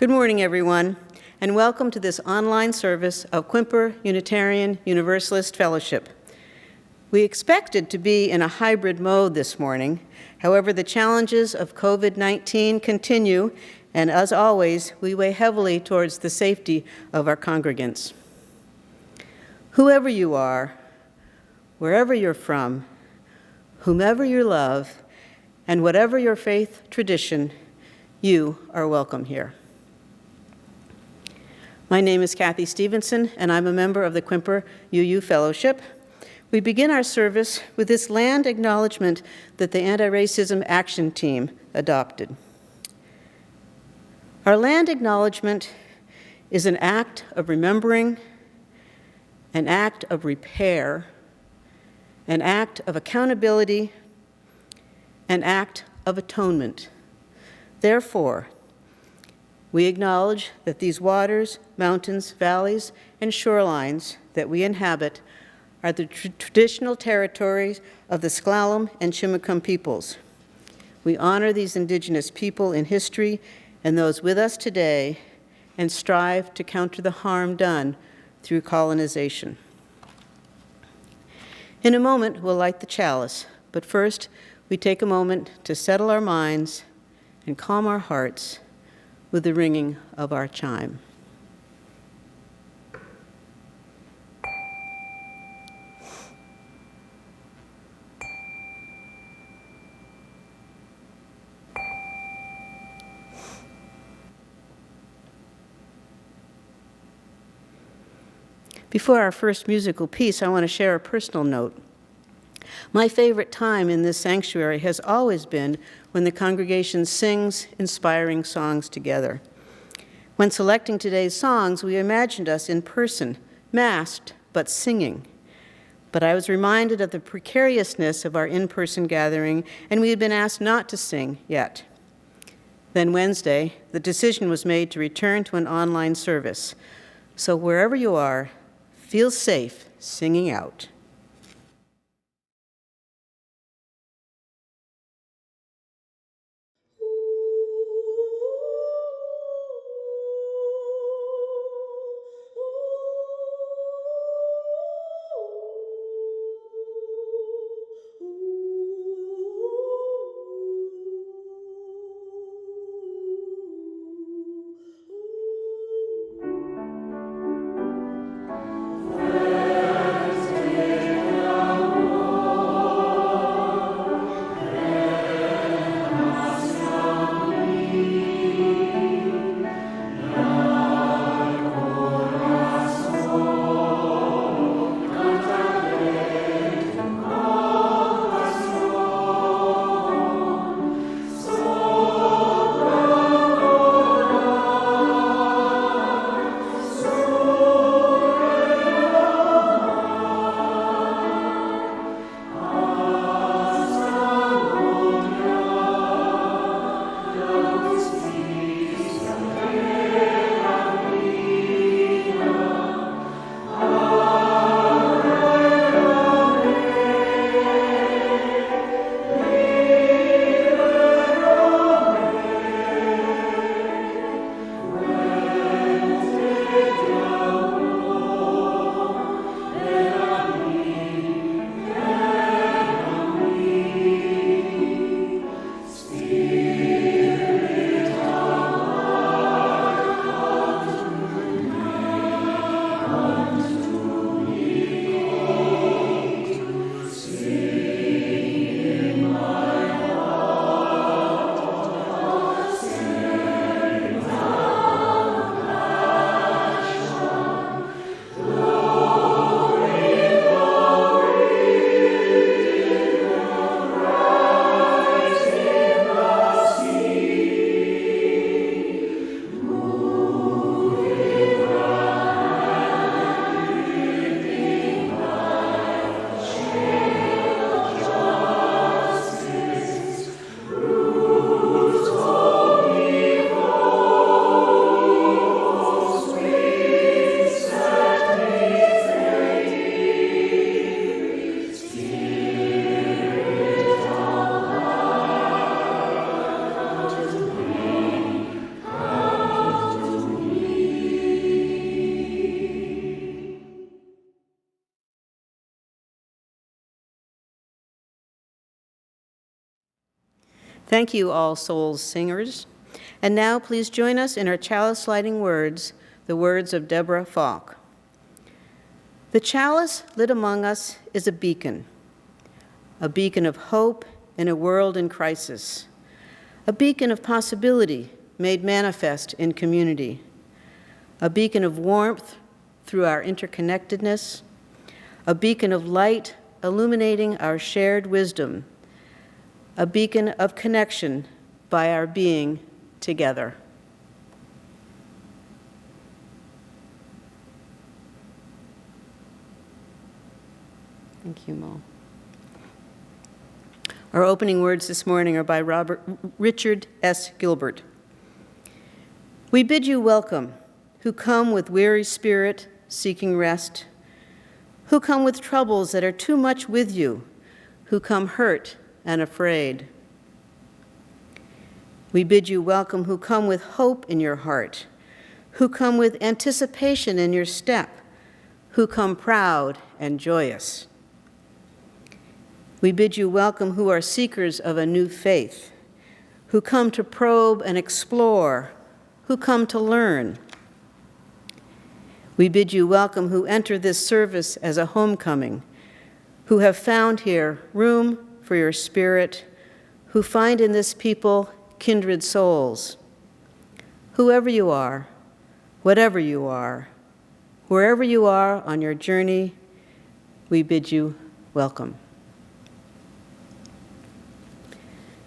Good morning, everyone, and welcome to this online service of Quimper Unitarian Universalist Fellowship. We expected to be in a hybrid mode this morning. However, the challenges of COVID-19 continue, and as always, we weigh heavily towards the safety of our congregants. Whoever you are, wherever you're from, whomever you love, and whatever your faith tradition, you are welcome here. My name is Kathy Stevenson, and I'm a member of the Quimper UU Fellowship. We begin our service with this land acknowledgement that the Anti-Racism Action Team adopted. Our land acknowledgement is an act of remembering, an act of repair, an act of accountability, an act of atonement. Therefore, we acknowledge that these waters, mountains, valleys, and shorelines that we inhabit are the traditional territories of the S'Klallam and Chimicum peoples. We honor these indigenous people in history and those with us today, and strive to counter the harm done through colonization. In a moment, we'll light the chalice, but first, we take a moment to settle our minds and calm our hearts with the ringing of our chime. Before our first musical piece, I want to share a personal note. My favorite time in this sanctuary has always been when the congregation sings inspiring songs together. When selecting today's songs, we imagined us in person, masked, but singing. But I was reminded of the precariousness of our in-person gathering, and we had been asked not to sing yet. Then Wednesday, the decision was made to return to an online service. So wherever you are, feel safe singing out. Wednesday. Thank you, All Souls singers. And now please join us in our chalice lighting words, the words of Deborah Falk. The chalice lit among us is a beacon of hope in a world in crisis, a beacon of possibility made manifest in community, a beacon of warmth through our interconnectedness, a beacon of light illuminating our shared wisdom, a beacon of connection by our being together. Thank you, Mo. Our opening words this morning are by Richard S. Gilbert. We bid you welcome, who come with weary spirit seeking rest, who come with troubles that are too much with you, who come hurt and afraid. We bid you welcome, who come with hope in your heart, who come with anticipation in your step, who come proud and joyous. We bid you welcome, who are seekers of a new faith, who come to probe and explore, who come to learn. We bid you welcome, who enter this service as a homecoming, who have found here room for your spirit, who find in this people kindred souls. Whoever you are, whatever you are, wherever you are on your journey, we bid you welcome.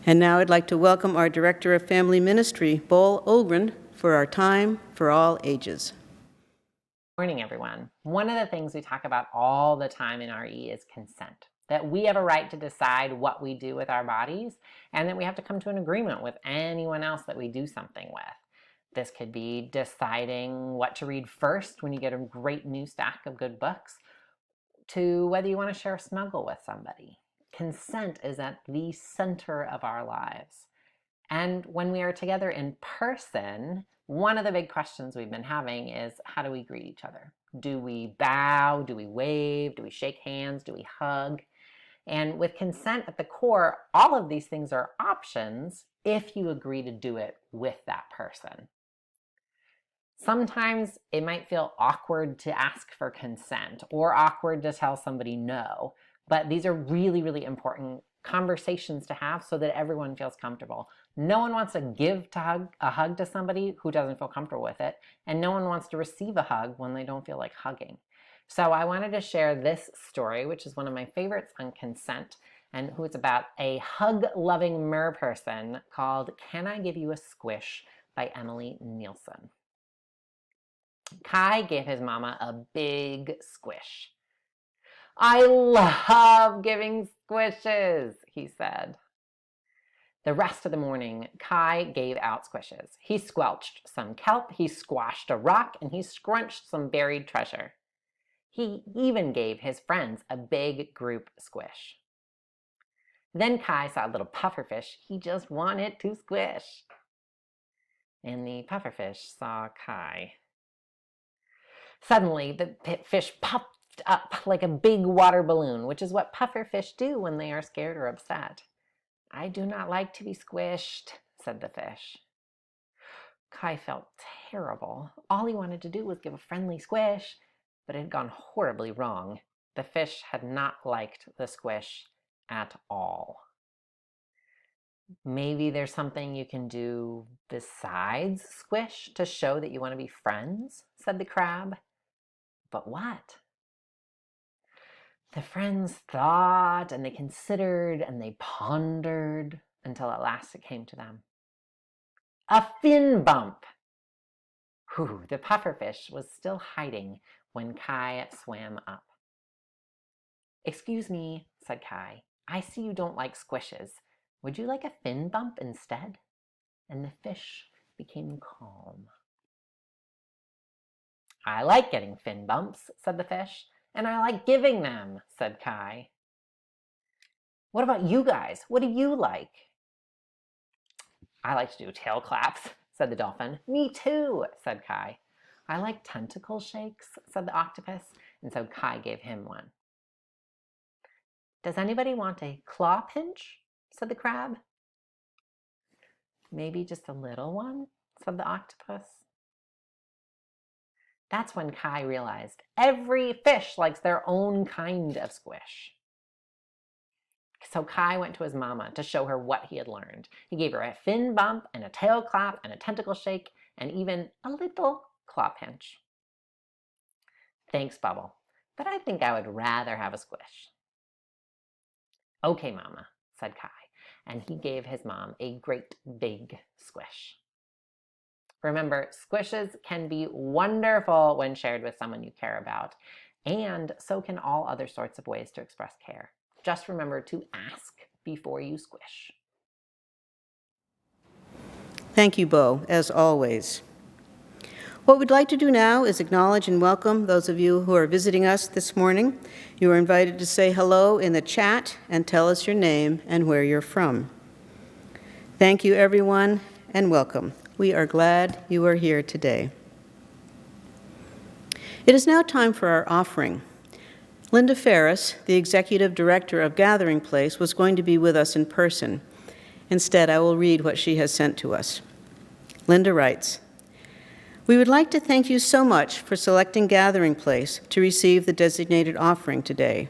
And now I'd like to welcome our Director of Family Ministry, Bol Olgren, for our time for all ages. Morning, everyone. One of the things we talk about all the time in RE is consent, that we have a right to decide what we do with our bodies, and that we have to come to an agreement with anyone else that we do something with. This could be deciding what to read first when you get a great new stack of good books, to whether you want to share a snuggle with somebody. Consent is at the center of our lives. And when we are together in person, one of the big questions we've been having is, how do we greet each other? Do we bow? Do we wave? Do we shake hands? Do we hug? And with consent at the core, all of these things are options if you agree to do it with that person. Sometimes it might feel awkward to ask for consent or awkward to tell somebody no, but these are really, really important conversations to have so that everyone feels comfortable. No one wants to give a hug to somebody who doesn't feel comfortable with it, and no one wants to receive a hug when they don't feel like hugging. So I wanted to share this story, which is one of my favorites on consent, and who it's about a hug-loving merperson called Can I Give You a Squish by Emily Nielsen. Kai gave his mama a big squish. I love giving squishes, he said. The rest of the morning, Kai gave out squishes. He squelched some kelp, he squashed a rock, and he scrunched some buried treasure. He even gave his friends a big group squish. Then Kai saw a little pufferfish he just wanted to squish. And the pufferfish saw Kai. Suddenly, the fish popped up like a big water balloon, which is what pufferfish do when they are scared or upset. I do not like to be squished, said the fish. Kai felt terrible. All he wanted to do was give a friendly squish, but it had gone horribly wrong. The fish had not liked the squish at all. Maybe there's something you can do besides squish to show that you want to be friends, said the crab. But what? The friends thought and they considered and they pondered until at last it came to them. A fin bump! Whew, the pufferfish was still hiding when Kai swam up. Excuse me, said Kai. I see you don't like squishes. Would you like a fin bump instead? And the fish became calm. I like getting fin bumps, said the fish, and I like giving them, said Kai. What about you guys? What do you like? I like to do tail claps, said the dolphin. Me too, said Kai. I like tentacle shakes, said the octopus, and so Kai gave him one. Does anybody want a claw pinch? Said the crab. Maybe just a little one, said the octopus. That's when Kai realized every fish likes their own kind of squish. So Kai went to his mama to show her what he had learned. He gave her a fin bump and a tail clap and a tentacle shake and even a little claw pinch. Thanks, Bubble, but I think I would rather have a squish. Okay, Mama, said Kai, and he gave his mom a great big squish. Remember, squishes can be wonderful when shared with someone you care about, and so can all other sorts of ways to express care. Just remember to ask before you squish. Thank you, Bo, as always. What we'd like to do now is acknowledge and welcome those of you who are visiting us this morning. You are invited to say hello in the chat and tell us your name and where you're from. Thank you, everyone, and welcome. We are glad you are here today. It is now time for our offering. Linda Ferris, the executive director of Gathering Place, was going to be with us in person. Instead, I will read what she has sent to us. Linda writes, "We would like to thank you so much for selecting Gathering Place to receive the designated offering today.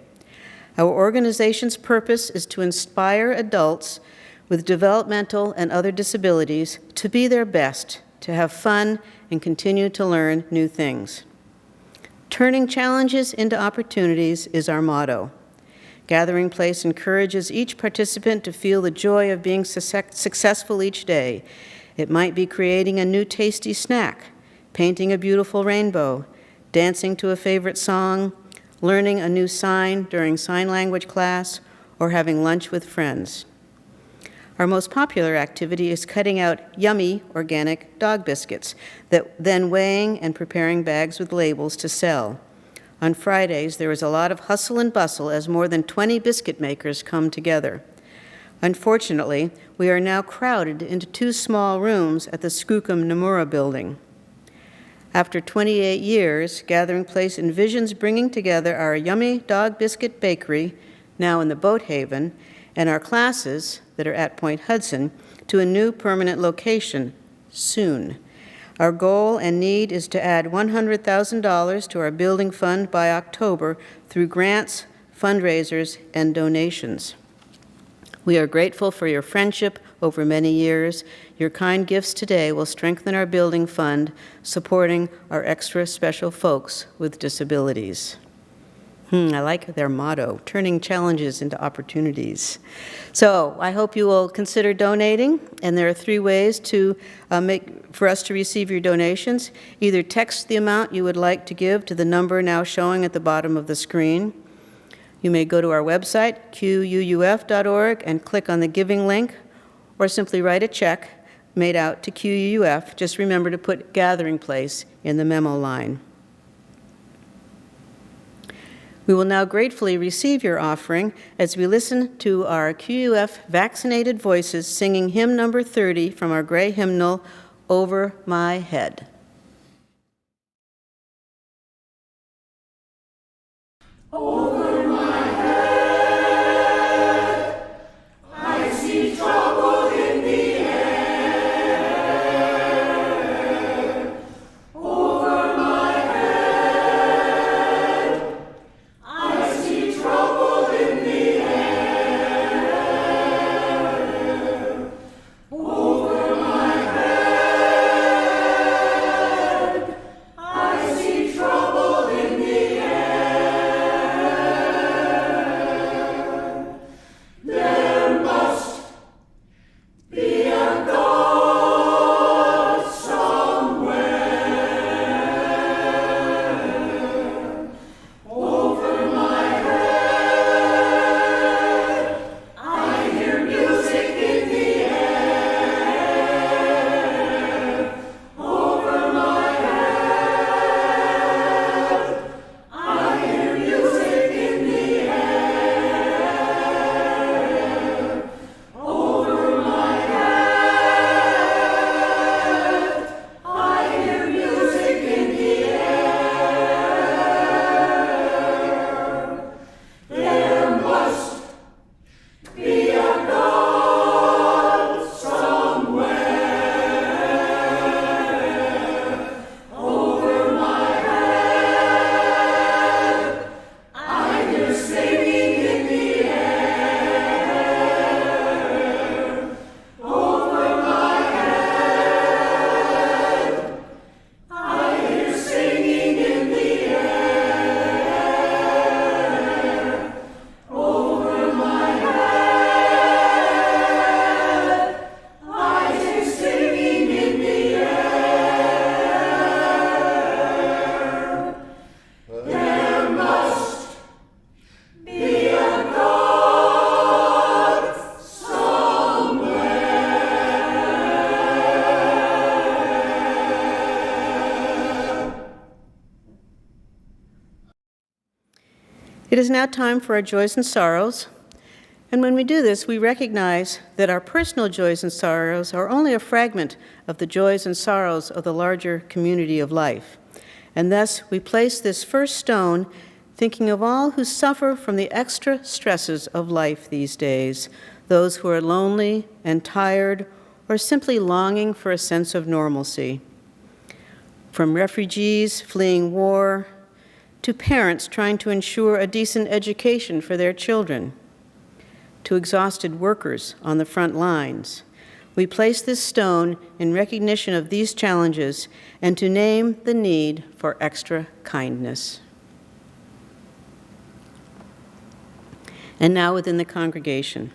Our organization's purpose is to inspire adults with developmental and other disabilities to be their best, to have fun, and continue to learn new things. Turning challenges into opportunities is our motto. Gathering Place encourages each participant to feel the joy of being successful each day. It might be creating a new tasty snack, painting a beautiful rainbow, dancing to a favorite song, learning a new sign during sign language class, or having lunch with friends. Our most popular activity is cutting out yummy organic dog biscuits, then weighing and preparing bags with labels to sell. On Fridays, there is a lot of hustle and bustle as more than 20 biscuit makers come together. Unfortunately, we are now crowded into 2 small rooms at the Skookum Nomura building. After 28 years, Gathering Place envisions bringing together our yummy dog biscuit bakery, now in the Boat Haven, and our classes that are at Point Hudson to a new permanent location soon. Our goal and need is to add $100,000 to our building fund by October through grants, fundraisers, and donations. We are grateful for your friendship over many years. Your kind gifts today will strengthen our building fund, supporting our extra special folks with disabilities." I like their motto, turning challenges into opportunities. So I hope you will consider donating, and there are 3 ways for us to receive your donations. Either text the amount you would like to give to the number now showing at the bottom of the screen. You may go to our website, quuuf.org, and click on the giving link, or simply write a check made out to QUUF. Just remember to put Gathering Place in the memo line. We will now gratefully receive your offering as we listen to our QUF vaccinated voices singing hymn number 30 from our gray hymnal, Over My Head. Over my head, I see trouble in the air. Over my head, I see trouble in the air. Over my head, It is now time for our joys and sorrows. And when we do this, we recognize that our personal joys and sorrows are only a fragment of the joys and sorrows of the larger community of life. And thus, we place this first stone thinking of all who suffer from the extra stresses of life these days, those who are lonely and tired or simply longing for a sense of normalcy. From refugees fleeing war to parents trying to ensure a decent education for their children, to exhausted workers on the front lines. We place this stone in recognition of these challenges and to name the need for extra kindness. And now within the congregation,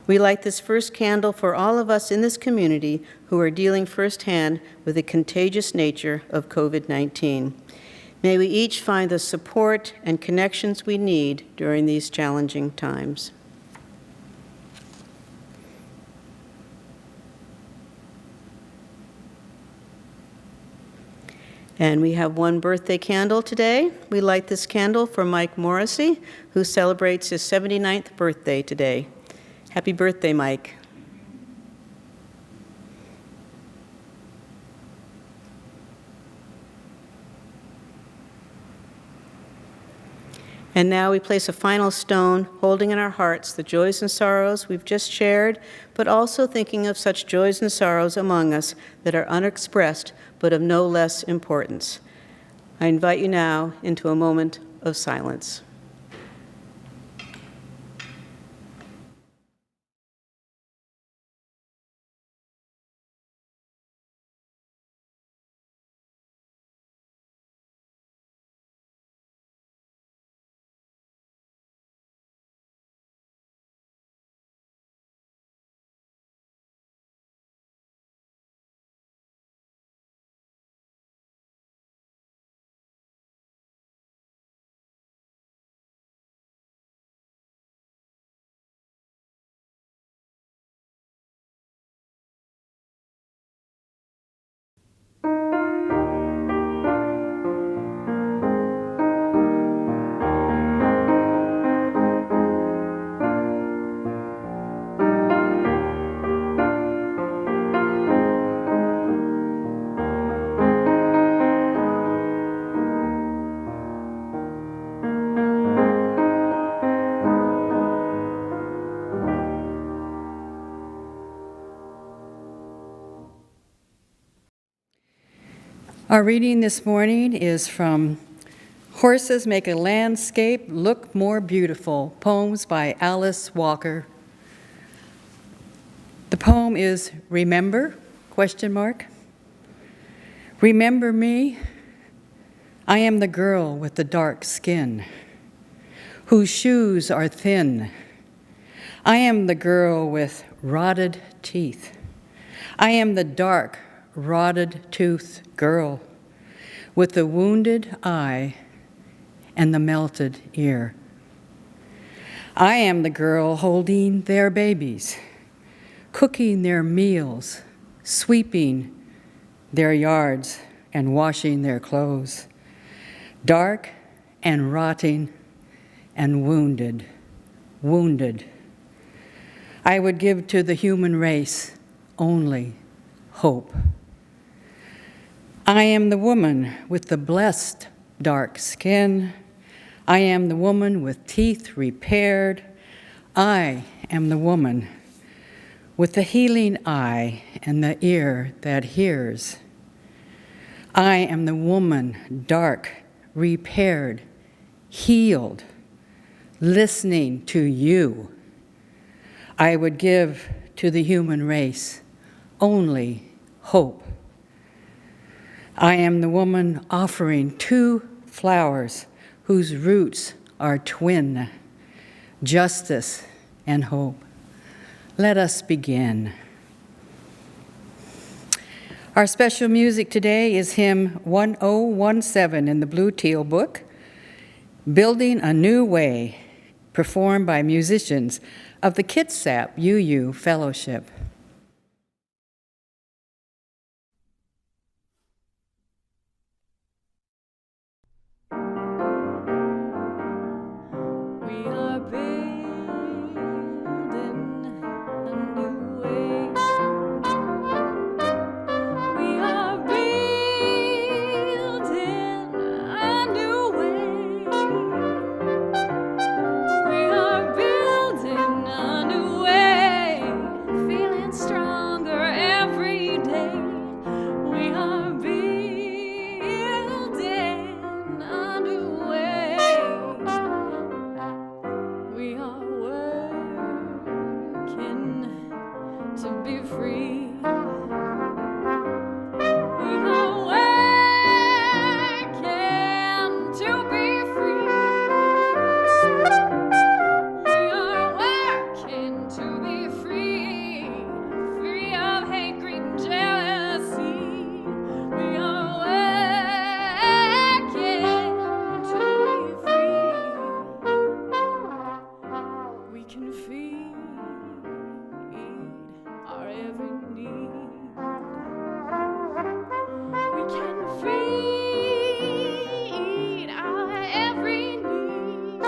we light this first candle for all of us in this community who are dealing firsthand with the contagious nature of COVID-19. May we each find the support and connections we need during these challenging times. And we have one birthday candle today. We light this candle for Mike Morrissey, who celebrates his 79th birthday today. Happy birthday, Mike. And now we place a final stone, holding in our hearts the joys and sorrows we've just shared, but also thinking of such joys and sorrows among us that are unexpressed, but of no less importance. I invite you now into a moment of silence. Our reading this morning is from Horses Make a Landscape Look More Beautiful, poems by Alice Walker. The poem is Remember? ? Remember me? I am the girl with the dark skin, whose shoes are thin. I am the girl with rotted teeth. I am the dark, rotted-toothed girl with the wounded eye and the melted ear. I am the girl holding their babies, cooking their meals, sweeping their yards, and washing their clothes. Dark and rotting and wounded, wounded. I would give to the human race only hope. I am the woman with the blessed dark skin. I am the woman with teeth repaired. I am the woman with the healing eye and the ear that hears. I am the woman dark, repaired, healed, listening to you. I would give to the human race only hope. I am the woman offering two flowers whose roots are twin, justice and hope. Let us begin. Our special music today is hymn 1017 in the Blue Teal Book, Building a New Way, performed by musicians of the Kitsap UU Fellowship. We can feed our every need. We can feed our every need.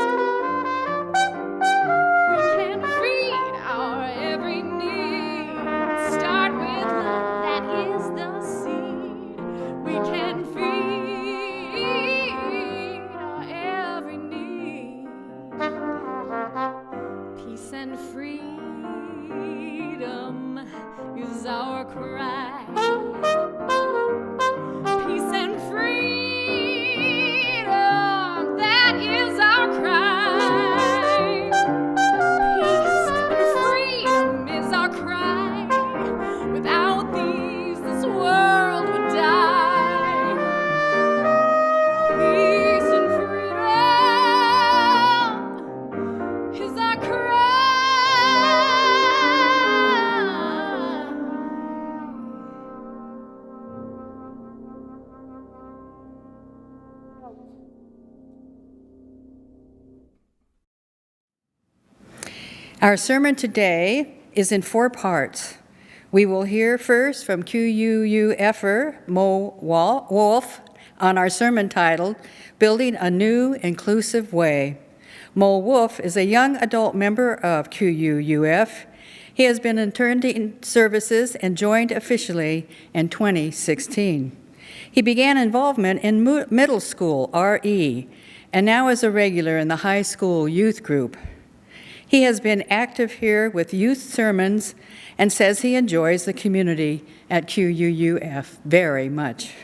We can feed our every need. Start with love, that is the seed. We can feed our every need. Peace and freedom is our cry. Peace and freedom, that is our cry. Peace and freedom is our cry. Without these, this world would die. Peace and freedom is our cry. Our sermon today is in 4 parts. We will hear first from QUUFer Mo Wolf on our sermon titled, Building a New Inclusive Way. Mo Wolf is a young adult member of QUUF. He has been attending services and joined officially in 2016. He began involvement in middle school RE and now is a regular in the high school youth group. He has been active here with youth sermons and says he enjoys the community at QUUF very much.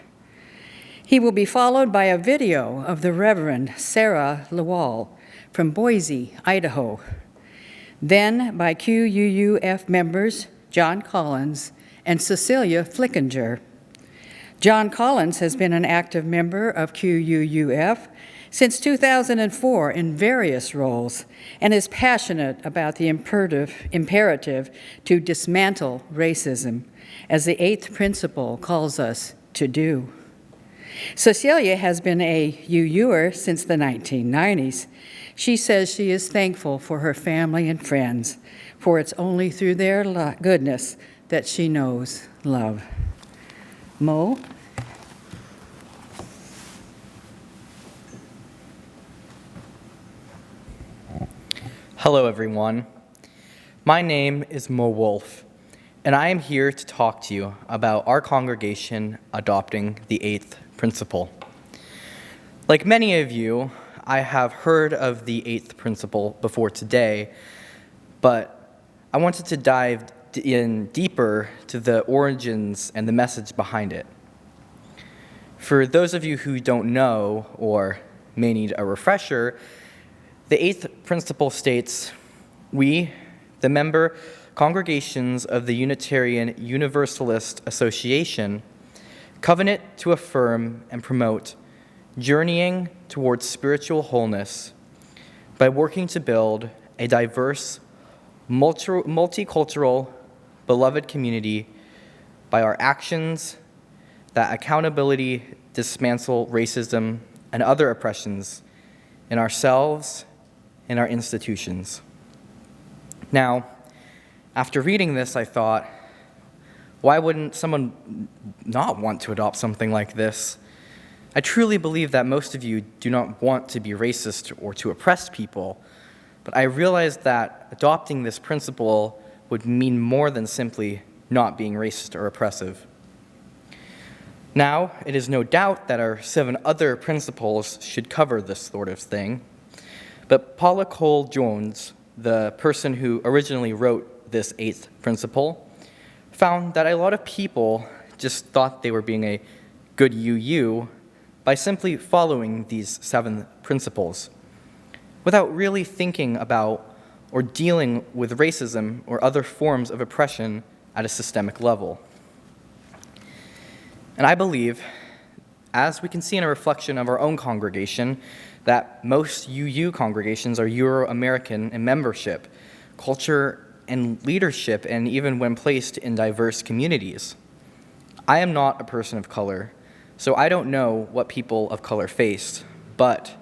He will be followed by a video of the Reverend Sarah Lewall from Boise, Idaho. Then by QUUF members John Collins and Cecilia Flickinger. John Collins has been an active member of QUUF since 2004 in various roles and is passionate about the imperative to dismantle racism, as the 8th principle calls us to do. Cecilia has been a UUer since the 1990s. She says she is thankful for her family and friends, for it's only through their goodness that she knows love. Mo? Hello, everyone. My name is Mo Wolf, and I am here to talk to you about our congregation adopting the 8th principle. Like many of you, I have heard of the 8th principle before today, but I wanted to dive in deeper to the origins and the message behind it. For those of you who don't know or may need a refresher, the 8th principle states, we, the member congregations of the Unitarian Universalist Association, covenant to affirm and promote journeying towards spiritual wholeness by working to build a diverse, multicultural, beloved community by our actions that accountability dismantle racism and other oppressions in ourselves and our institutions. Now, after reading this, I thought, why wouldn't someone not want to adopt something like this? I truly believe that most of you do not want to be racist or to oppress people, but I realized that adopting this principle would mean more than simply not being racist or oppressive. Now, it is no doubt that our 7 other principles should cover this sort of thing, but Paula Cole Jones, the person who originally wrote this 8th principle, found that a lot of people just thought they were being a good UU by simply following these 7 principles, without really thinking about or dealing with racism or other forms of oppression at a systemic level. And I believe, as we can see in a reflection of our own congregation, that most UU congregations are Euro-American in membership, culture, and leadership, and even when placed in diverse communities. I am not a person of color, so I don't know what people of color faced, but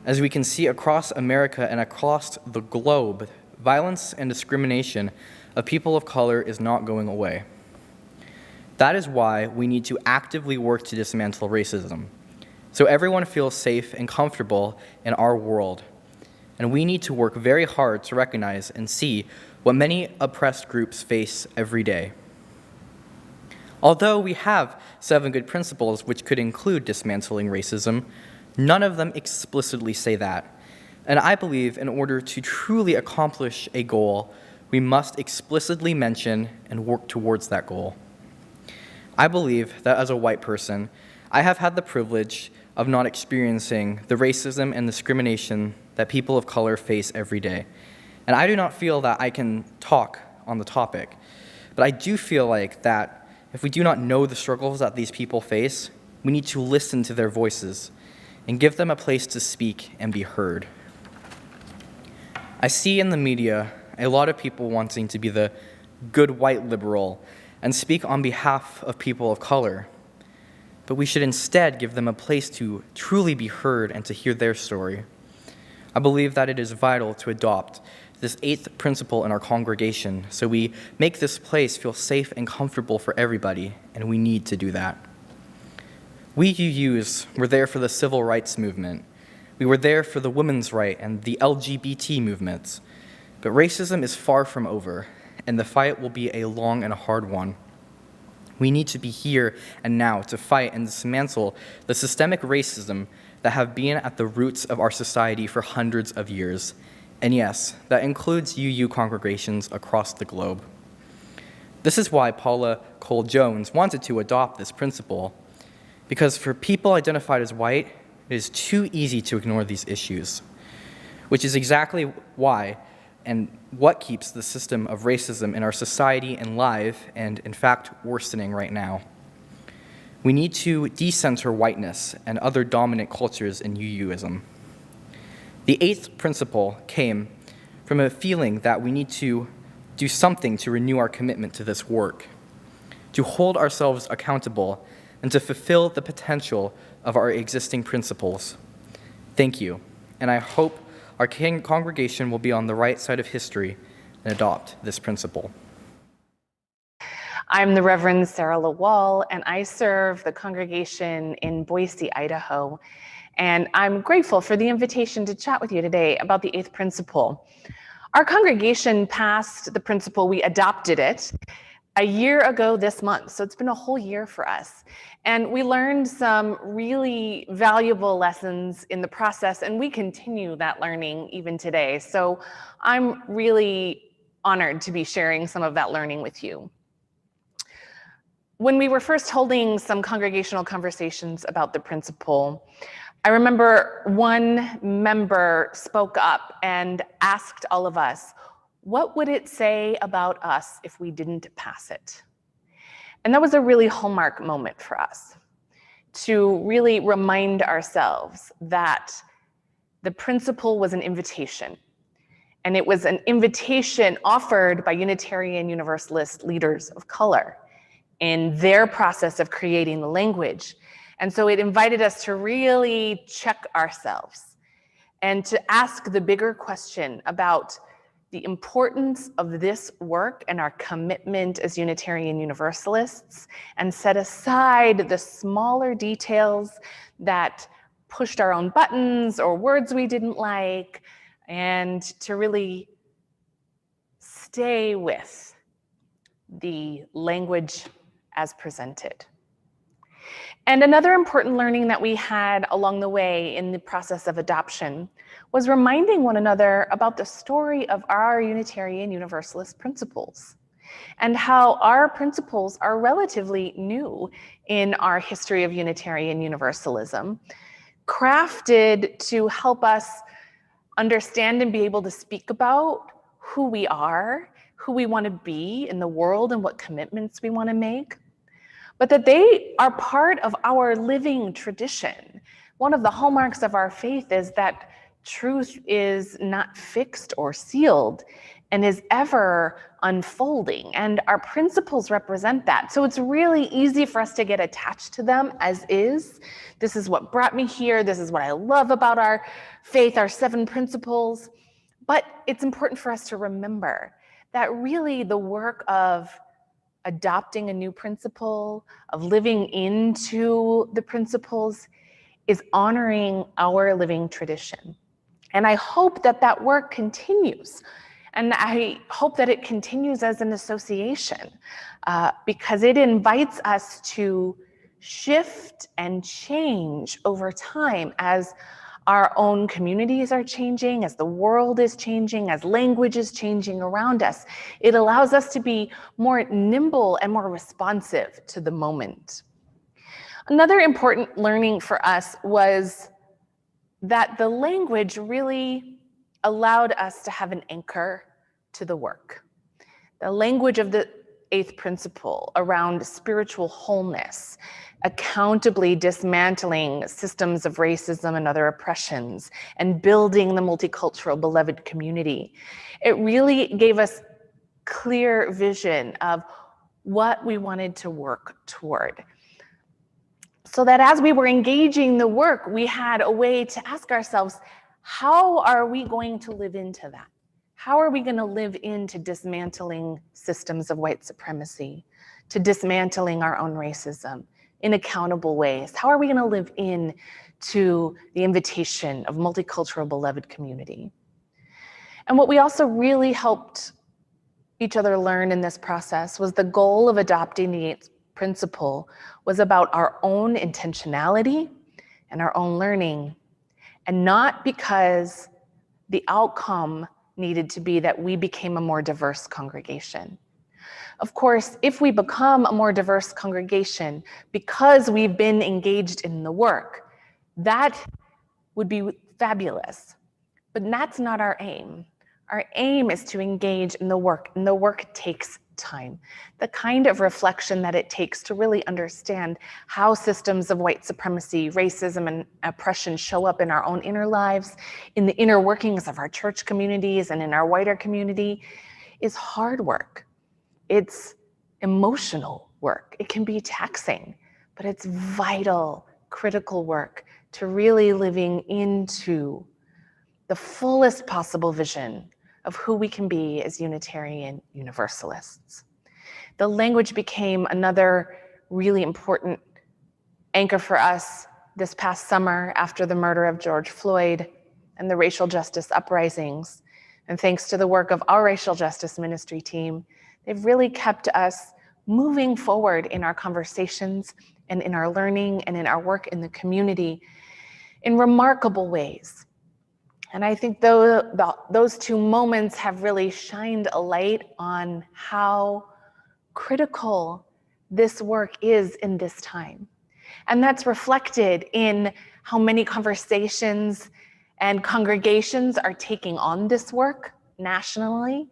as we can see across America and across the globe, violence and discrimination of people of color is not going away. That is why we need to actively work to dismantle racism, so everyone feels safe and comfortable in our world. And we need to work very hard to recognize and see what many oppressed groups face every day. Although we have 7 good principles which could include dismantling racism, none of them explicitly say that. And I believe in order to truly accomplish a goal, we must explicitly mention and work towards that goal. I believe that as a white person, I have had the privilege of not experiencing the racism and discrimination that people of color face every day. And I do not feel that I can talk on the topic, but I do feel like that if we do not know the struggles that these people face, we need to listen to their voices and give them a place to speak and be heard. I see in the media a lot of people wanting to be the good white liberal and speak on behalf of people of color, but we should instead give them a place to truly be heard and to hear their story. I believe that it is vital to adopt this 8th principle in our congregation so we make this place feel safe and comfortable for everybody, and we need to do that. We UUs were there for the civil rights movement. We were there for the women's right and the LGBT movements. But racism is far from over, and the fight will be a long and hard one. We need to be here and now to fight and dismantle the systemic racism that have been at the roots of our society for hundreds of years. And yes, that includes UU congregations across the globe. This is why Paula Cole Jones wanted to adopt this principle, because for people identified as white, it is too easy to ignore these issues, which is exactly why and what keeps the system of racism in our society alive and, in fact, worsening right now. We need to decenter whiteness and other dominant cultures in UUism. The 8th principle came from a feeling that we need to do something to renew our commitment to this work, to hold ourselves accountable, and to fulfill the potential of our existing principles. Thank you, and I hope our congregation will be on the right side of history and adopt this principle. I'm the Reverend Sarah Lawal, and I serve the congregation in Boise, Idaho. And I'm grateful for the invitation to chat with you today about the 8th principle. Our congregation passed the principle, we adopted it a year ago this month, so it's been a whole year for us. And we learned some really valuable lessons in the process, and we continue that learning even today. So I'm really honored to be sharing some of that learning with you. When we were first holding some congregational conversations about the principle, I remember one member spoke up and asked all of us, what would it say about us if we didn't pass it? And that was a really hallmark moment for us, to really remind ourselves that the principle was an invitation. And it was an invitation offered by Unitarian Universalist leaders of color in their process of creating the language. And so it invited us to really check ourselves and to ask the bigger question about the importance of this work and our commitment as Unitarian Universalists, and set aside the smaller details that pushed our own buttons or words we didn't like, and to really stay with the language as presented. And another important learning that we had along the way in the process of adoption was reminding one another about the story of our Unitarian Universalist principles and how our principles are relatively new in our history of Unitarian Universalism, crafted to help us understand and be able to speak about who we are, who we want to be in the world, and what commitments we want to make, but that they are part of our living tradition. One of the hallmarks of our faith is that truth is not fixed or sealed and is ever unfolding, and our principles represent that. So it's really easy for us to get attached to them as is. This is what brought me here. This is what I love about our faith, our 7 principles. But it's important for us to remember that really the work of adopting a new principle, of living into the principles, is honoring our living tradition. And I hope that that work continues. And I hope that it continues as an association because it invites us to shift and change over time as our own communities are changing, as the world is changing, as language is changing around us. It allows us to be more nimble and more responsive to the moment. Another important learning for us was that the language really allowed us to have an anchor to the work. The language of the eighth principle around spiritual wholeness, accountably dismantling systems of racism and other oppressions, and building the multicultural beloved community. It really gave us clear vision of what we wanted to work toward. So that as we were engaging the work, we had a way to ask ourselves, how are we going to live into that? How are we going to live into dismantling systems of white supremacy, to dismantling our own racism in accountable ways? How are we going to live into the invitation of multicultural beloved community? And what we also really helped each other learn in this process was the goal of adopting the eighth principle was about our own intentionality and our own learning, and not because the outcome needed to be that we became a more diverse congregation. Of course, if we become a more diverse congregation because we've been engaged in the work, that would be fabulous, but that's not our aim. Our aim is to engage in the work, and the work takes time. The kind of reflection that it takes to really understand how systems of white supremacy, racism, and oppression show up in our own inner lives, in the inner workings of our church communities and in our wider community is hard work. It's emotional work. It can be taxing, but it's vital, critical work to really living into the fullest possible vision of who we can be as Unitarian Universalists. The language became another really important anchor for us this past summer after the murder of George Floyd and the racial justice uprisings. And thanks to the work of our racial justice ministry team, they've really kept us moving forward in our conversations and in our learning and in our work in the community in remarkable ways. And I think those two moments have really shined a light on how critical this work is in this time. And that's reflected in how many conversations and congregations are taking on this work nationally,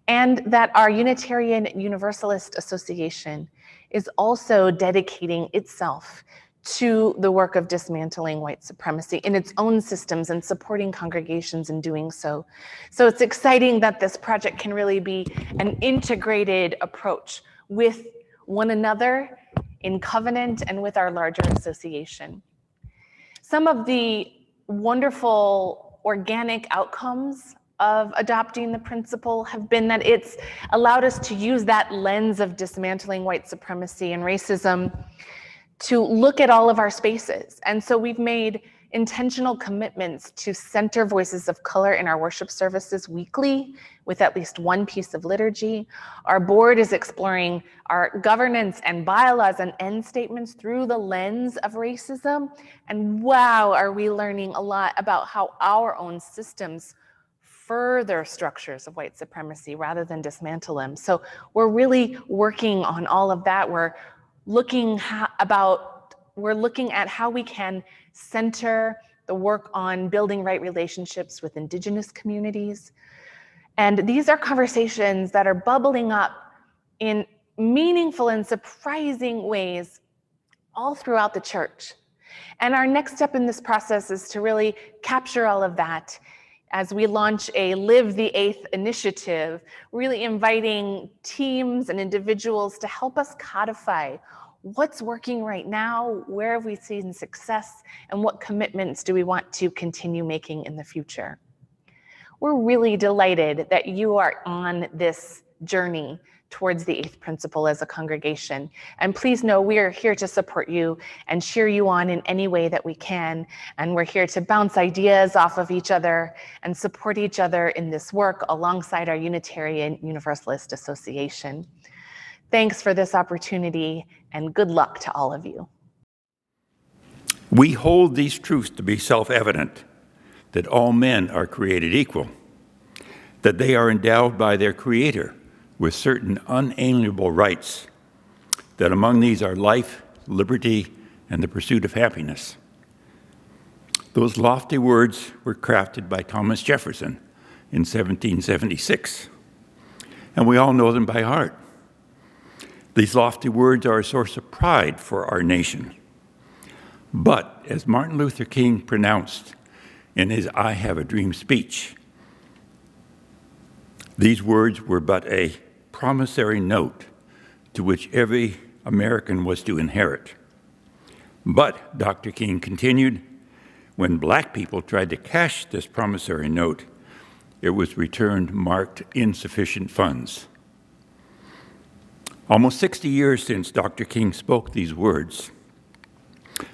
and that our Unitarian Universalist Association is also dedicating itself to the work of dismantling white supremacy in its own systems and supporting congregations in doing so. So it's exciting that this project can really be an integrated approach with one another in covenant and with our larger association. Some of the wonderful organic outcomes of adopting the principle have been that it's allowed us to use that lens of dismantling white supremacy and racism to look at all of our spaces. And so we've made intentional commitments to center voices of color in our worship services weekly with at least one piece of liturgy. Our board is exploring our governance and bylaws and end statements through the lens of racism. And wow, are we learning a lot about how our own systems further structures of white supremacy rather than dismantle them. So we're really working on all of that. We're looking at how we can center the work on building right relationships with Indigenous communities. And these are conversations that are bubbling up in meaningful and surprising ways all throughout the church. And our next step in this process is to really capture all of that as we launch a Live the Eighth initiative, really inviting teams and individuals to help us codify what's working right now, where have we seen success, and what commitments do we want to continue making in the future. We're really delighted that you are on this journey towards the eighth principle as a congregation. And please know we are here to support you and cheer you on in any way that we can. And we're here to bounce ideas off of each other and support each other in this work alongside our Unitarian Universalist Association. Thanks for this opportunity and good luck to all of you. We hold these truths to be self-evident, that all men are created equal, that they are endowed by their Creator with certain unalienable rights, that among these are life, liberty, and the pursuit of happiness. Those lofty words were crafted by Thomas Jefferson in 1776, and we all know them by heart. These lofty words are a source of pride for our nation. But, as Martin Luther King pronounced in his I Have a Dream speech, these words were but a promissory note to which every American was to inherit. But, Dr. King continued, when black people tried to cash this promissory note, it was returned marked insufficient funds. Almost 60 years since Dr. King spoke these words,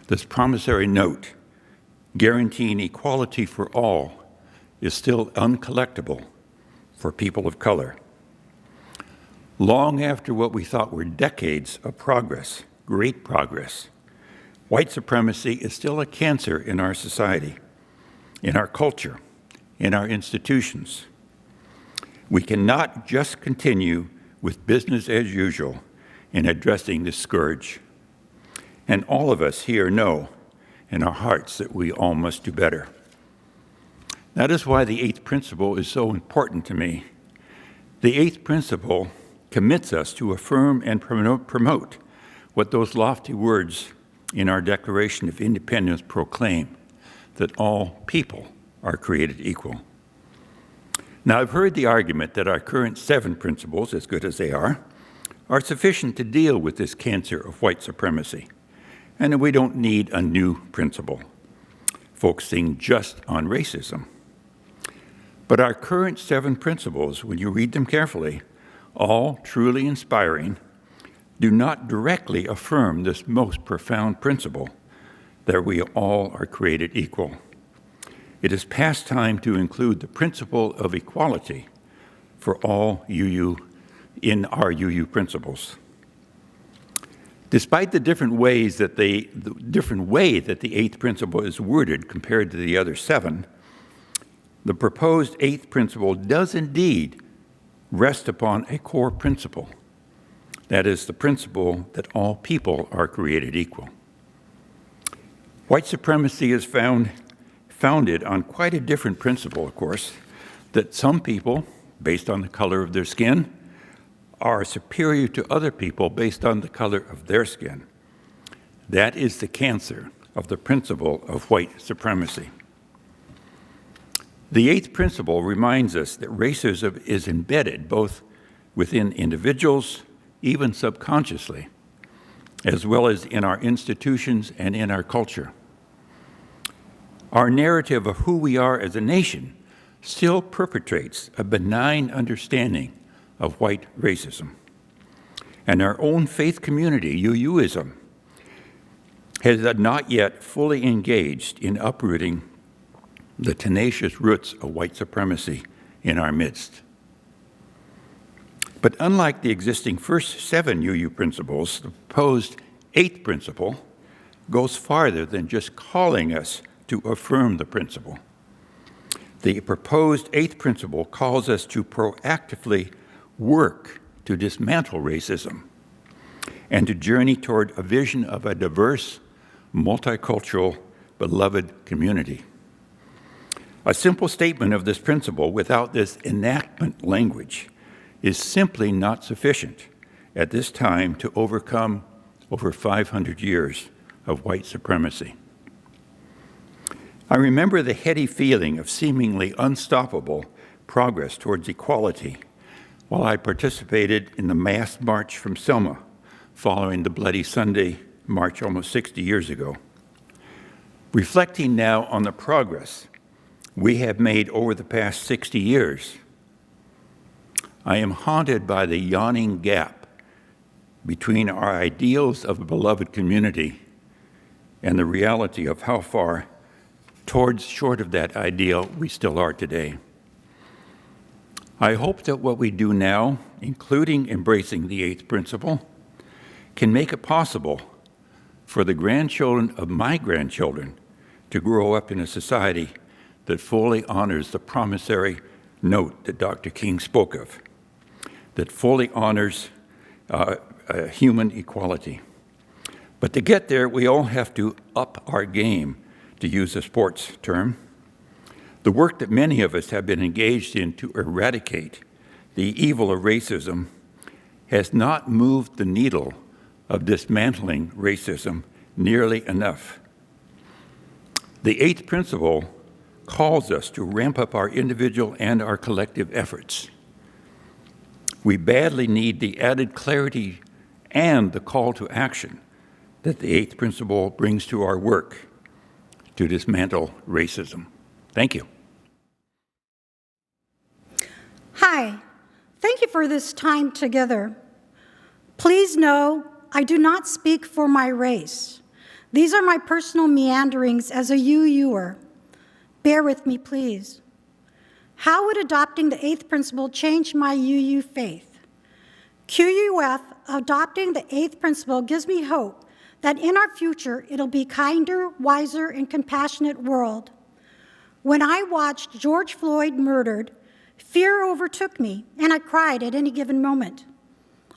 this promissory note guaranteeing equality for all is still uncollectible for people of color. Long after what we thought were decades of progress, great progress, white supremacy is still a cancer in our society, in our culture, in our institutions. We cannot just continue with business as usual in addressing this scourge. And all of us here know in our hearts that we all must do better. That is why the eighth principle is so important to me. The eighth principle commits us to affirm and promote what those lofty words in our Declaration of Independence proclaim, that all people are created equal. Now, I've heard the argument that our current 7 principles, as good as they are sufficient to deal with this cancer of white supremacy, and that we don't need a new principle focusing just on racism. But our current 7 principles, when you read them carefully, all truly inspiring, do not directly affirm this most profound principle, that we all are created equal. It is past time to include the principle of equality for all UU in our UU principles. Despite the different way that the eighth principle is worded compared to the other 7, the proposed eighth principle does indeed rest upon a core principle. That is the principle that all people are created equal. White supremacy is founded on quite a different principle, of course, that some people, based on the color of their skin, are superior to other people based on the color of their skin. That is the cancer of the principle of white supremacy. The eighth principle reminds us that racism is embedded both within individuals, even subconsciously, as well as in our institutions and in our culture. Our narrative of who we are as a nation still perpetrates a benign understanding of white racism. And our own faith community, UUism, has not yet fully engaged in uprooting the tenacious roots of white supremacy in our midst. But unlike the existing first 7 UU principles, the proposed 8th principle goes farther than just calling us to affirm the principle. The proposed 8th principle calls us to proactively work to dismantle racism and to journey toward a vision of a diverse, multicultural, beloved community. A simple statement of this principle without this enactment language is simply not sufficient at this time to overcome over 500 years of white supremacy. I remember the heady feeling of seemingly unstoppable progress towards equality while I participated in the mass march from Selma following the Bloody Sunday march almost 60 years ago. Reflecting now on the progress we have made over the past 60 years. I am haunted by the yawning gap between our ideals of a beloved community and the reality of how far short of that ideal we still are today. I hope that what we do now, including embracing the eighth principle, can make it possible for the grandchildren of my grandchildren to grow up in a society that fully honors the promissory note that Dr. King spoke of, that fully honors human equality. But to get there, we all have to up our game, to use a sports term. The work that many of us have been engaged in to eradicate the evil of racism has not moved the needle of dismantling racism nearly enough. The eighth principle calls us to ramp up our individual and our collective efforts. We badly need the added clarity and the call to action that the eighth principle brings to our work to dismantle racism. Thank you. Hi, thank you for this time together. Please know I do not speak for my race. These are my personal meanderings as a UUer. Bear with me, please. How would adopting the eighth principle change my UU faith? QUF, adopting the eighth principle gives me hope that in our future it'll be a kinder, wiser, and compassionate world. When I watched George Floyd murdered, fear overtook me, and I cried at any given moment.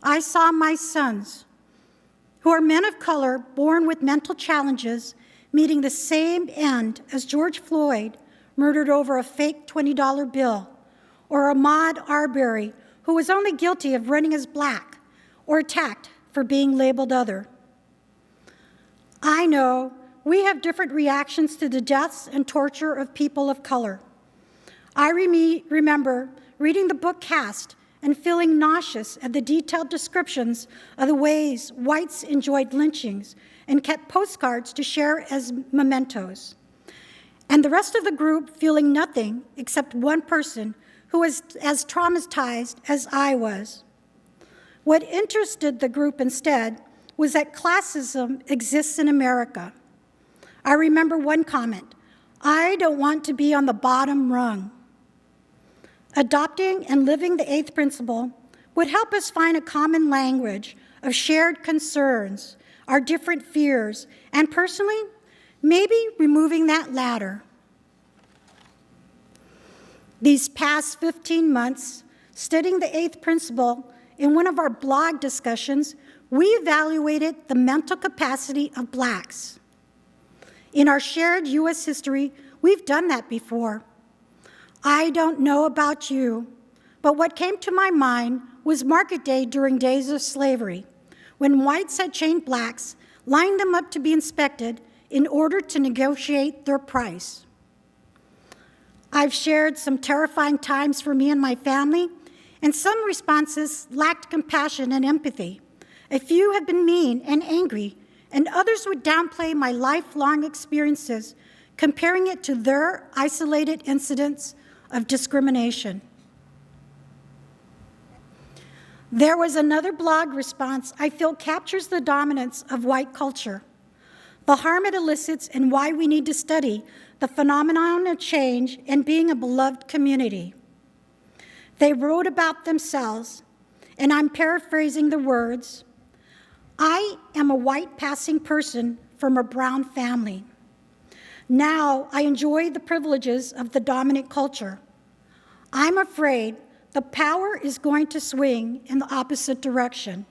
I saw my sons, who are men of color born with mental challenges, meeting the same end as George Floyd, murdered over a fake $20 bill, or Ahmaud Arbery, who was only guilty of running as black, or attacked for being labeled other. I know we have different reactions to the deaths and torture of people of color. I remember reading the book Caste and feeling nauseous at the detailed descriptions of the ways whites enjoyed lynchings and kept postcards to share as mementos. And the rest of the group feeling nothing except one person who was as traumatized as I was. What interested the group instead was that classism exists in America. I remember one comment, "I don't want to be on the bottom rung." Adopting and living the eighth principle would help us find a common language of shared concerns, our different fears, and personally, maybe removing that ladder. These past 15 months, studying the eighth principle, in one of our blog discussions, we evaluated the mental capacity of Blacks. In our shared U.S. history, we've done that before. I don't know about you, but what came to my mind was Market Day during days of slavery, when whites had chained Blacks, lined them up to be inspected in order to negotiate their price. I've shared some terrifying times for me and my family, and some responses lacked compassion and empathy. A few have been mean and angry, and others would downplay my lifelong experiences, comparing it to their isolated incidents of discrimination. There was another blog response I feel captures the dominance of white culture, the harm it elicits, and why we need to study the phenomenon of change and being a beloved community. They wrote about themselves, and I'm paraphrasing the words, "I am a white passing person from a brown family. Now I enjoy the privileges of the dominant culture. I'm afraid the power is going to swing in the opposite direction.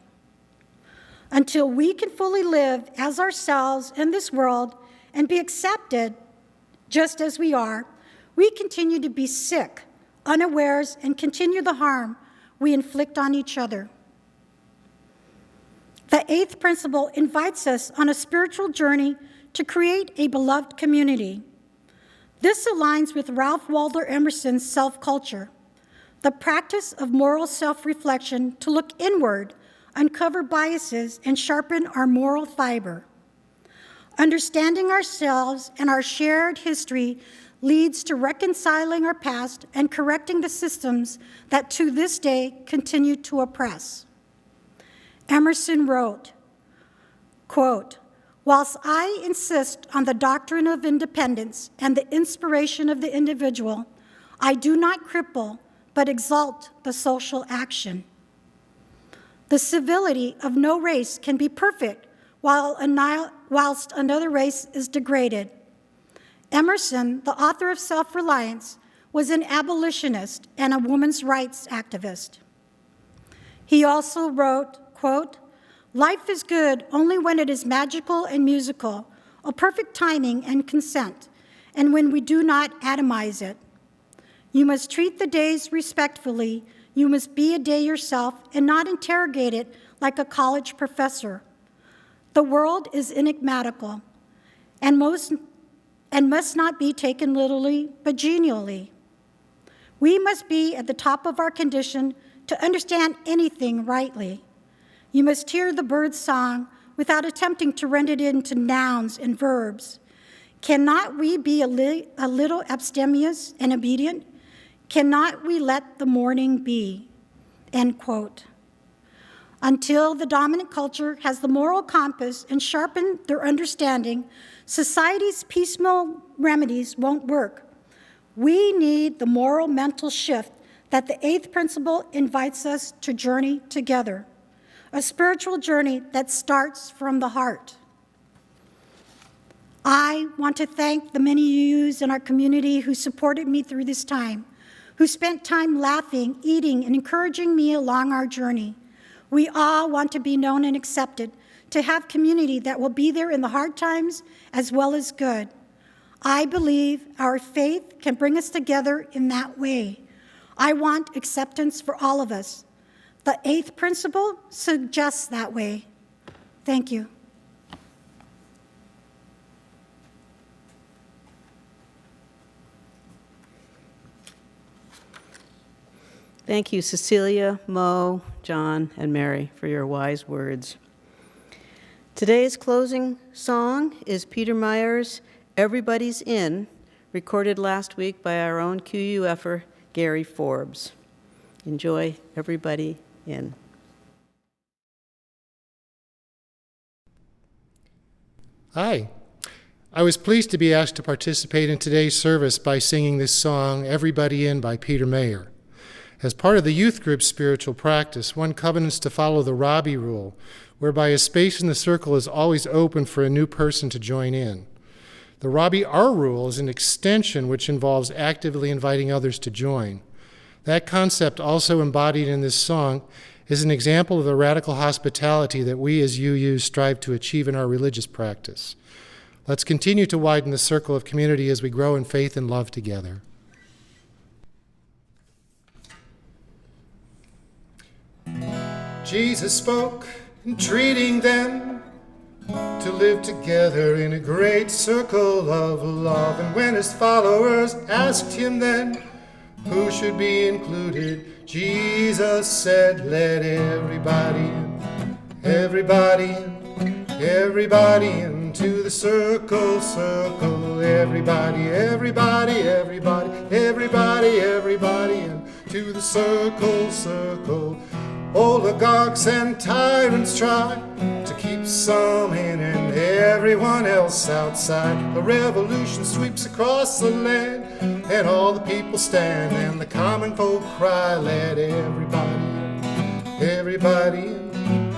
Until we can fully live as ourselves in this world and be accepted just as we are, we continue to be sick, unawares, and continue the harm we inflict on each other." The eighth principle invites us on a spiritual journey to create a beloved community. This aligns with Ralph Waldo Emerson's self-culture, the practice of moral self-reflection to look inward, uncover biases, and sharpen our moral fiber. Understanding ourselves and our shared history leads to reconciling our past and correcting the systems that to this day continue to oppress. Emerson wrote, quote, "Whilst I insist on the doctrine of independence and the inspiration of the individual, I do not cripple but exalt the social action. The civility of no race can be perfect whilst another race is degraded." Emerson, the author of Self-Reliance, was an abolitionist and a women's rights activist. He also wrote, quote, "Life is good only when it is magical and musical, a perfect timing and consent, and when we do not atomize it. You must treat the days respectfully. You must be a day yourself and not interrogate it like a college professor. The world is enigmatical and must not be taken literally, but genially. We must be at the top of our condition to understand anything rightly. You must hear the bird's song without attempting to rend it into nouns and verbs. Cannot we be a little abstemious and obedient? Cannot we let the morning be?" End quote. Until the dominant culture has the moral compass and sharpened their understanding, society's piecemeal remedies won't work. We need the moral mental shift that the eighth principle invites us to journey together, a spiritual journey that starts from the heart. I want to thank the many yous in our community who supported me through this time, who spent time laughing, eating, and encouraging me along our journey. We all want to be known and accepted, to have community that will be there in the hard times as well as good. I believe our faith can bring us together in that way. I want acceptance for all of us. The eighth principle suggests that way. Thank you. Thank you, Cecilia, Mo, John, and Mary, for your wise words. Today's closing song is Peter Meyer's "Everybody's In," recorded last week by our own QUFer, Gary Forbes. Enjoy "Everybody In." Hi. I was pleased to be asked to participate in today's service by singing this song, "Everybody In" by Peter Mayer. As part of the youth group's spiritual practice, one covenants to follow the Robbie rule, whereby a space in the circle is always open for a new person to join in. The Robbie R rule is an extension which involves actively inviting others to join. That concept, also embodied in this song, is an example of the radical hospitality that we as UUs strive to achieve in our religious practice. Let's continue to widen the circle of community as we grow in faith and love together. Jesus spoke, entreating them to live together in a great circle of love. And when his followers asked him then who should be included, Jesus said, "Let everybody in, everybody in, everybody into the circle, circle. Everybody, everybody, everybody, everybody, everybody into the circle, circle." Oligarchs and tyrants try to keep some in and everyone else outside. A revolution sweeps across the land, and all the people stand, and the common folk cry, "Let everybody in, everybody in,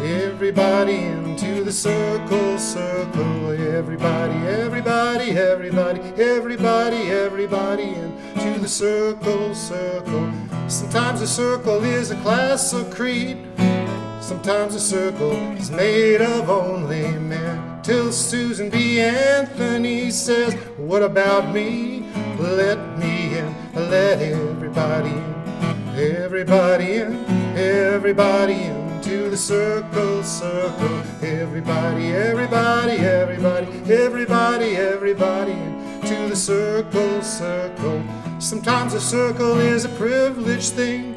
everybody into the circle, circle. Everybody, everybody, everybody, everybody, everybody into the circle, circle." Sometimes a circle is a class or creed. Sometimes a circle is made of only men. Till Susan B. Anthony says, "What about me? Let me in, let everybody in, everybody in, everybody into the circle, circle. Everybody, everybody, everybody, everybody, everybody into the circle, circle." Sometimes a circle is a privileged thing,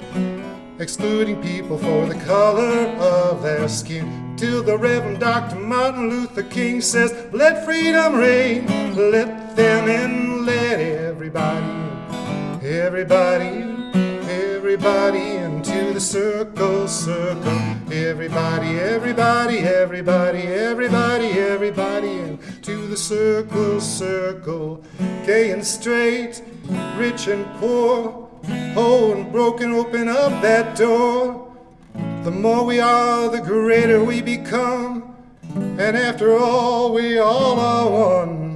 excluding people for the color of their skin. Till the Reverend Dr. Martin Luther King says, "Let freedom reign, let them in, let everybody everybody in, everybody in, everybody into the circle, circle. Everybody, everybody, everybody, everybody, everybody into the circle, circle. Gay and straight, rich and poor, whole and broken, open up that door. The more we are, the greater we become. And after all, we all are one.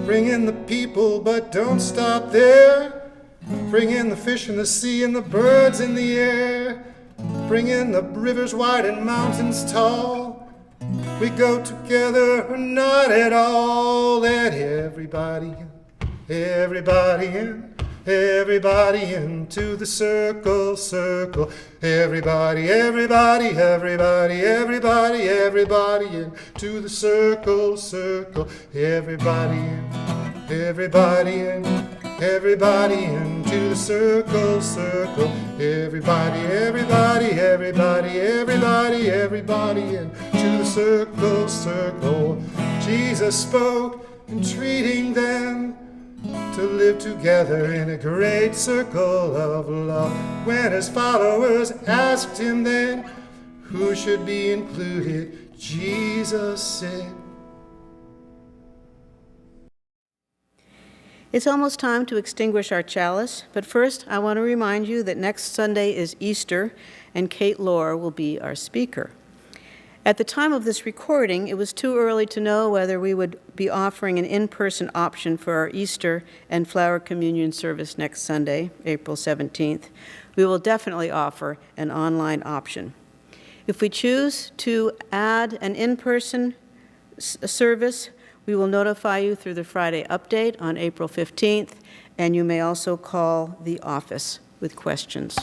Bring in the people, but don't stop there. Bring in the fish in the sea and the birds in the air. Bring in the rivers wide and mountains tall. We go together or not at all. Let everybody in, everybody in, everybody into the circle, circle. Everybody, everybody, everybody, everybody, everybody into the circle, circle. Everybody in, everybody in, everybody into the circle, circle. Everybody, everybody, everybody, everybody, everybody into the circle, circle. Jesus spoke, entreating them to live together in a great circle of love. When his followers asked him then who should be included, Jesus said, It's almost time to extinguish our chalice, but first I want to remind you that next Sunday is Easter, and Kate Lohr will be our speaker. At the time of this recording, it was too early to know whether we would be offering an in-person option for our Easter and Flower Communion service next Sunday, April 17th. We will definitely offer an online option. If we choose to add an in-person service, we will notify you through the Friday update on April 15th, and you may also call the office with questions.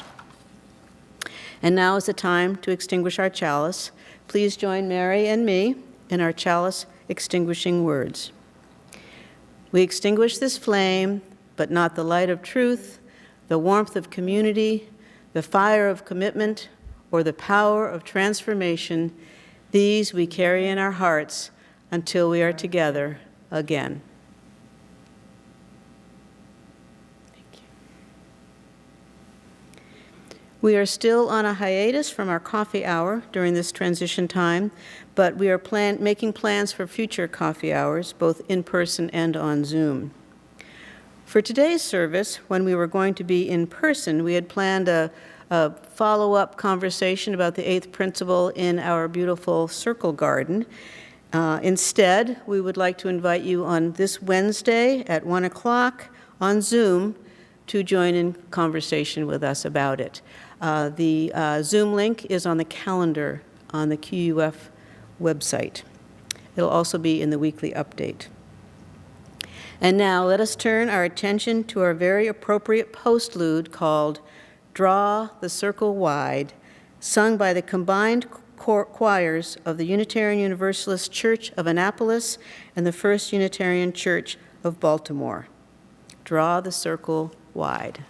And now is the time to extinguish our chalice. Please join Mary and me in our chalice extinguishing words. We extinguish this flame, but not the light of truth, the warmth of community, the fire of commitment, or the power of transformation. These we carry in our hearts until we are together again. Thank you. We are still on a hiatus from our coffee hour during this transition time, but we are making plans for future coffee hours, both in person and on Zoom. For today's service, when we were going to be in person, we had planned a follow-up conversation about the 8th principle in our beautiful circle garden. Instead, we would like to invite you on this Wednesday at 1 o'clock on Zoom to join in conversation with us about it. The Zoom link is on the calendar on the QUF website. It'll also be in the weekly update. And now let us turn our attention to our very appropriate postlude called Draw the Circle Wide, sung by the combined choirs of the Unitarian Universalist Church of Annapolis and the First Unitarian Church of Baltimore. Draw the circle wide.